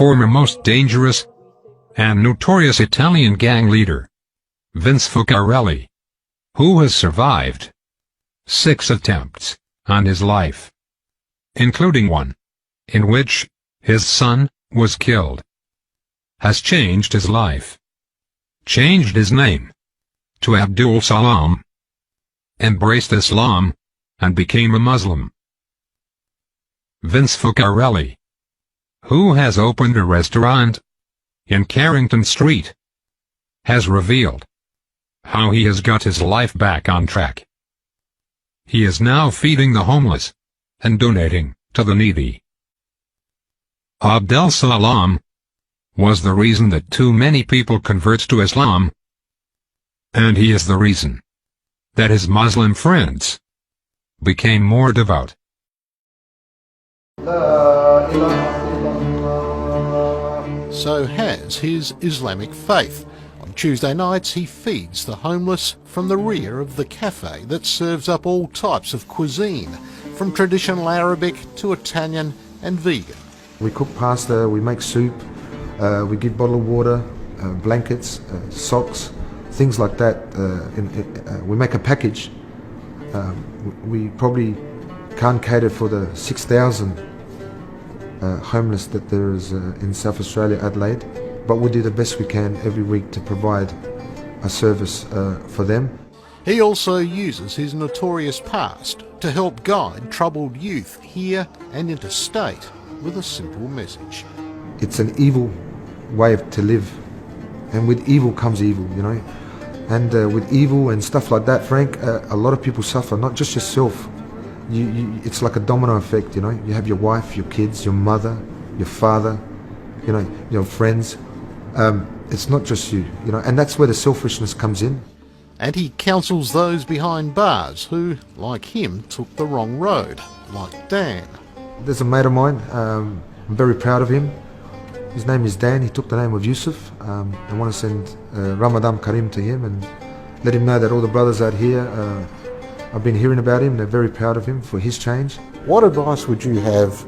former most dangerous and notorious Italian gang leader, Vince Fuccarelli, who has survived 6 attempts on his life, including one in which his son was killed, has changed his life, changed his name to Abdul Salam, embraced Islam, and became a Muslim. Vince Fuccarelli, who has opened a restaurant in Carrington Street, has revealed how he has got his life back on track. He is now feeding the homeless and donating to the needy. Abdel Salam was the reason that too many people convert to Islam, and he is the reason that his Muslim friends became more devout. So has his Islamic faith. On Tuesday nights he feeds the homeless from the rear of the cafe that serves up all types of cuisine, from traditional Arabic to Italian and vegan. We cook pasta, we make soup, we give bottled water, blankets, socks, things like that. We make a package. We probably can't cater for the 6,000 homeless that there is in South Australia, Adelaide, but we do the best we can every week to provide a service for them. He also uses his notorious past to help guide troubled youth here and interstate with a simple message. It's an evil way to live, and with evil comes evil, you know. And with evil and stuff like that, Frank, a lot of people suffer, not just yourself. It's like a domino effect, you know. You have your wife, your kids, your mother, your father, you know, your friends. It's not just you, you know, and that's where the selfishness comes in. And he counsels those behind bars who, like him, took the wrong road, like Dan. There's a mate of mine, I'm very proud of him. His name is Dan. He took the name of Yusuf. I want to send Ramadan Karim to him and let him know that all the brothers out here, I've been hearing about him. They're very proud of him for his change. What advice would you have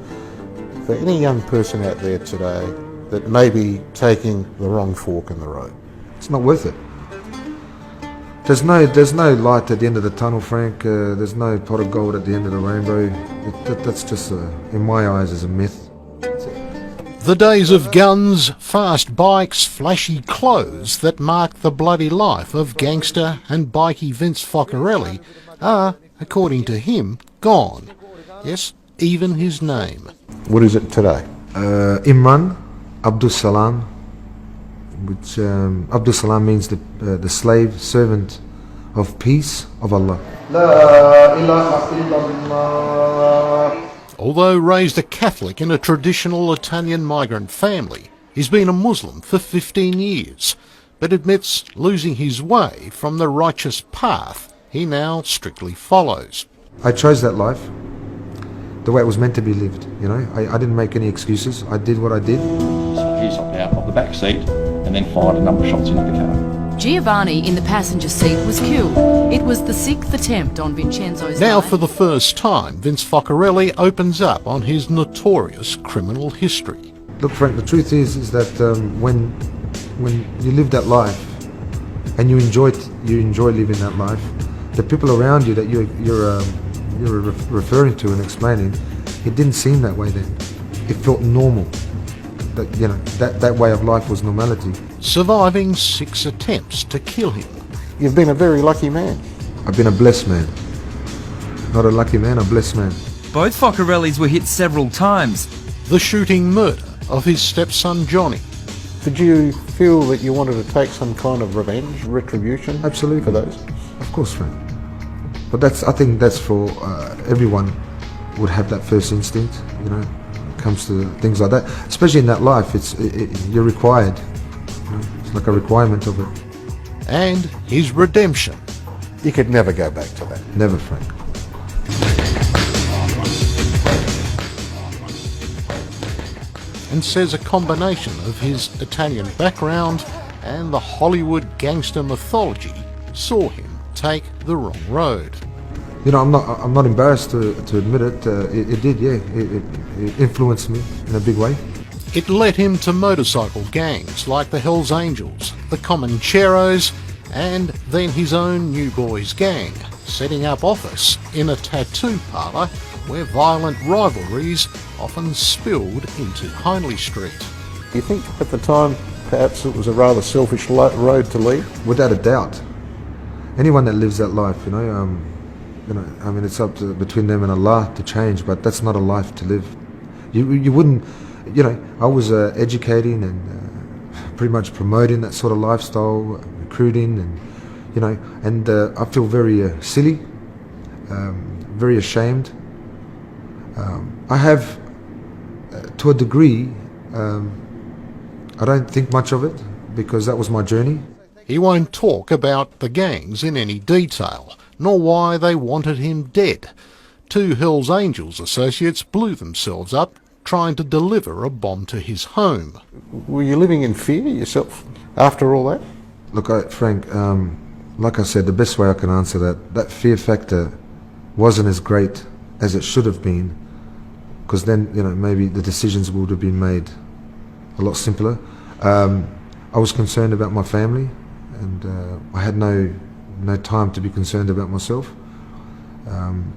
for any young person out there today that may be taking the wrong fork in the road? It's not worth it. There's no light at the end of the tunnel, Frank. There's no pot of gold at the end of the rainbow. That's just, in my eyes, is a myth. The days of guns, fast bikes, flashy clothes that marked the bloody life of gangster and bikie Vince Fuccarelli are, according to him, gone. Yes, even his name. What is it today? Imran Abdul Salam, which Abdul Salam means the slave servant of peace of Allah. La ilaha illallah. Although raised a Catholic in a traditional Italian migrant family, he's been a Muslim for 15 years, but admits losing his way from the righteous path he now strictly follows. I chose that life the way it was meant to be lived, you know. I didn't make any excuses. I did what I did. So he hopped out of the back seat and then fired a number of shots into the car. Giovanni in the passenger seat was killed. It was the 6th attempt on Vincenzo's Now life. for the first time, Vince Fuccarelli opens up on his notorious criminal history. Look, Frank, the truth is that when you live that life and you enjoy living that life, the people around you that you're referring to and explaining, it didn't seem that way then. It felt normal. That, you know, that way of life was normality. Surviving 6 attempts to kill him. You've been a very lucky man. I've been a blessed man. Not a lucky man, a blessed man. Both Fuccarellis were hit several times. The shooting murder of his stepson Johnny. Did you feel that you wanted to take some kind of revenge, retribution? Absolutely. For those? Of course, Frank. But I think that's for everyone would have that first instinct, you know, when it comes to things like that. Especially in that life, you're required. You know, it's like a requirement of it. And his redemption. You could never go back to that. Never, Frank. And says a combination of his Italian background and the Hollywood gangster mythology saw him take the wrong road. You know, I'm not embarrassed to admit it. It did, yeah. It influenced me in a big way. It led him to motorcycle gangs like the Hells Angels, the Comancheros, and then his own New Boys gang, setting up office in a tattoo parlour where violent rivalries often spilled into Hindley Street. Do you think at the time perhaps it was a rather selfish road to lead? Without a doubt. Anyone that lives that life, I mean, it's up to between them and Allah to change, but that's not a life to live. You wouldn't, I was educating and pretty much promoting that sort of lifestyle, recruiting, and I feel very silly, very ashamed. I have, to a degree, I don't think much of it because that was my journey. He won't talk about the gangs in any detail, nor why they wanted him dead. 2 Hells Angels associates blew themselves up trying to deliver a bomb to his home. Were you living in fear yourself after all that? Look, Frank, like I said, the best way I can answer that fear factor wasn't as great as it should have been, because then, maybe the decisions would have been made a lot simpler. I was concerned about my family, and I had no time to be concerned about myself.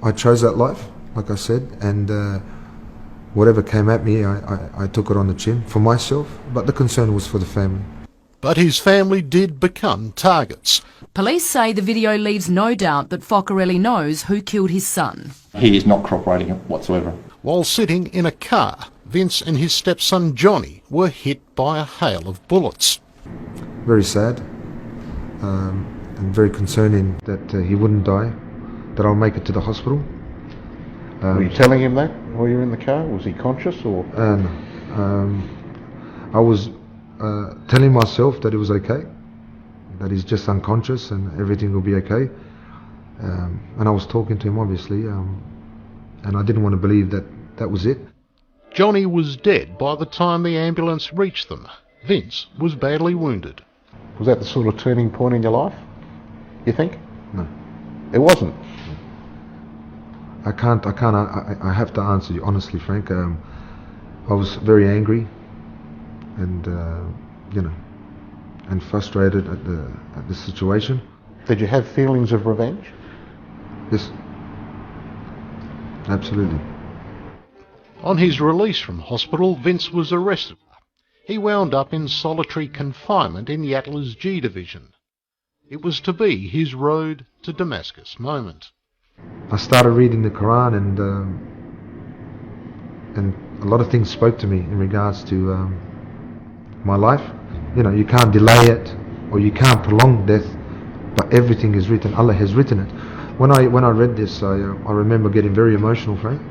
I chose that life, like I said, and whatever came at me, I took it on the chin for myself, but the concern was for the family. But his family did become targets. Police say the video leaves no doubt that Focarelli knows who killed his son. He is not corroborating it whatsoever. While sitting in a car, Vince and his stepson Johnny were hit by a hail of bullets. Very sad, and very concerning that he wouldn't die, that I'll make it to the hospital. Were you telling him that while you were in the car? Was he conscious or? I was telling myself that it was okay, that he's just unconscious and everything will be okay. And I was talking to him, obviously, and I didn't want to believe that that was it. Johnny was dead by the time the ambulance reached them. Vince was badly wounded. Was that the sort of turning point in your life, you think? No. It wasn't? I have to answer you honestly, Frank. I was very angry and, and frustrated at the situation. Did you have feelings of revenge? Yes. Absolutely. On his release from hospital, Vince was arrested. He wound up in solitary confinement in Yatla's G Division. It was to be his road to Damascus moment. I started reading the Quran, and a lot of things spoke to me in regards to my life. You can't delay it, or you can't prolong death, but everything is written. Allah has written it. When I read this, I remember getting very emotional, Frank,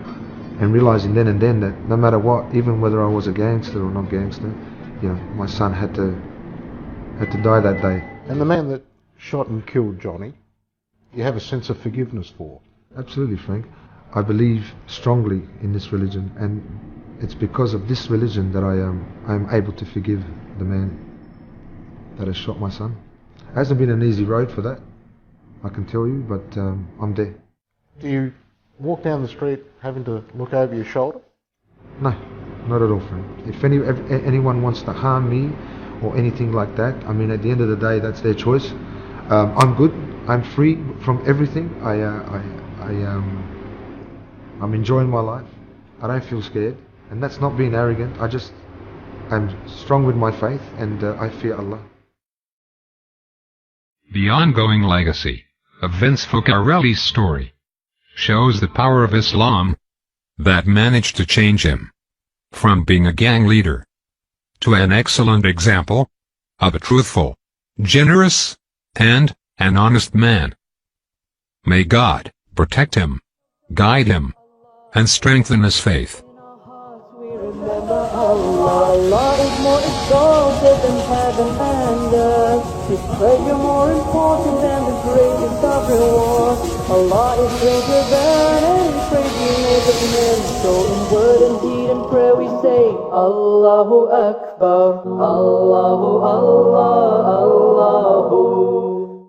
and realizing then and then that no matter what, even whether I was a gangster or not gangster, my son had to die that day. And the man that shot and killed Johnny, you have a sense of forgiveness for? Absolutely, Frank. I believe strongly in this religion, and it's because of this religion that I am able to forgive the man that has shot my son. It hasn't been an easy road for that, I can tell you, but I'm there. Do you walk down the street having to look over your shoulder? No, not at all, Frank. If anyone wants to harm me or anything like that, I mean, at the end of the day, that's their choice. I'm good. I'm free from everything. I'm enjoying my life. I don't feel scared, and that's not being arrogant. I'm strong with my faith, and I fear Allah. The ongoing legacy of Vince Focarelli's story shows the power of Islam that managed to change him from being a gang leader to an excellent example of a truthful, generous, and an honest man. May God protect him, guide him, and strengthen his faith. Allah is more exalted than heaven and earth. His pleasure more important than the greatest of rewards. Allah is greater than any praise we make of men. So in word and deed and prayer we say, Allahu Akbar, Allahu Allah, Allahu.